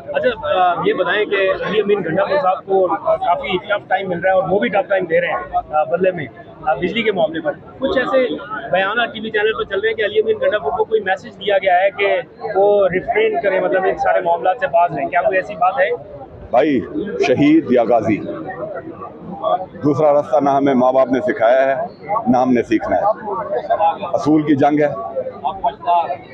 अच्छा, ये बताएं कि अली अमीन गंडापुर साहब को काफ़ी टफ टाइम मिल रहा है और वो भी टफ टाइम दे रहे हैं बदले में बिजली के मामले पर। कुछ ऐसे बयान टीवी चैनल पर चल रहे हैं कि अली अमीन गंडापुर को कोई मैसेज दिया गया है कि वो रिफ्रेन करें, मतलब इन सारे मामला से बाज रहें। क्या कोई ऐसी बात है? भाई, शहीद या गाजी, दूसरा रास्ता ना हमें माँ बाप ने सिखाया है ना हमने सीखना है। असूल की जंग है।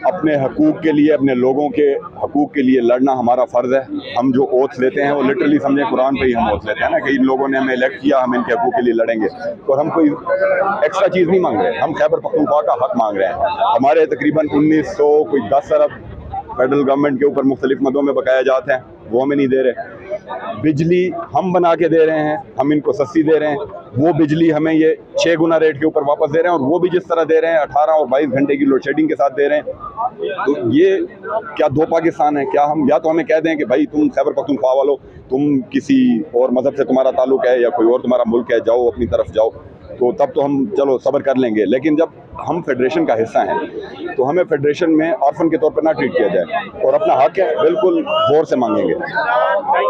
अपने हकूक़ के लिए, अपने लोगों के हकूक़ के लिए लड़ना हमारा फ़र्ज़ है। हम जो ओथ लेते हैं वो लिटरली समझे कुरान पे ही हम ओथ लेते हैं ना, कि इन लोगों ने हमें इलेक्ट किया, हम इनके हकूक़ के लिए लड़ेंगे। तो हम कोई एक्स्ट्रा चीज़ नहीं मांग रहे, हम खैबर पख्तूनख्वा का हक मांग रहे हैं। हमारे तकरीबन 1900 कोई 10 अरब फेडरल गवर्नमेंट के ऊपर मुख्तलिफ मदों में बकाया जाते हैं, वो हमें नहीं दे रहे। बिजली हम बना के दे रहे हैं, हम इनको सस्ती दे रहे हैं। वो बिजली हमें ये 6 गुना रेट के ऊपर वापस दे रहे हैं, और वो भी जिस तरह दे रहे हैं 18 और 22 घंटे की लोड शेडिंग के साथ दे रहे हैं। तो ये क्या दो पाकिस्तान है? क्या हम या तो हमें कह दें कि भाई तुम खैबर पख्तूनख्वा वालों, तुम किसी और मज़हब से तुम्हारा ताल्लुक है या कोई और तुम्हारा मुल्क है, जाओ अपनी तरफ जाओ, तो तब तो हम चलो सब्र कर लेंगे। लेकिन जब हम फेडरेशन का हिस्सा हैं तो हमें फेडरेशन में ऑर्फन के तौर पर ना ट्रीट किया जाए, और अपना हक है बिल्कुल गौर से मांगेंगे।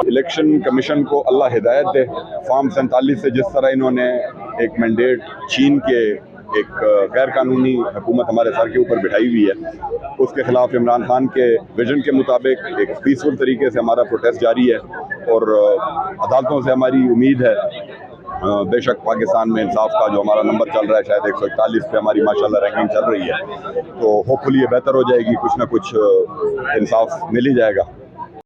इलेक्शन कमीशन को अल्लाह हिदायत दे। फॉर्म 47 से जिस तरह इन्होंने एक मैंडेट छीन के एक गैर कानूनी हुकूमत हमारे सर के ऊपर बिठाई हुई है, उसके खिलाफ इमरान खान के विजन के मुताबिक एक पीसफुल तरीके से हमारा प्रोटेस्ट जारी है। और अदालतों से हमारी उम्मीद है, बेशक पाकिस्तान में इंसाफ का जो हमारा नंबर चल रहा है शायद 141 पे हमारी माशाल्लाह रैंकिंग चल रही है, तो होपफुली ये बेहतर हो जाएगी, कुछ ना कुछ इंसाफ मिल ही जाएगा।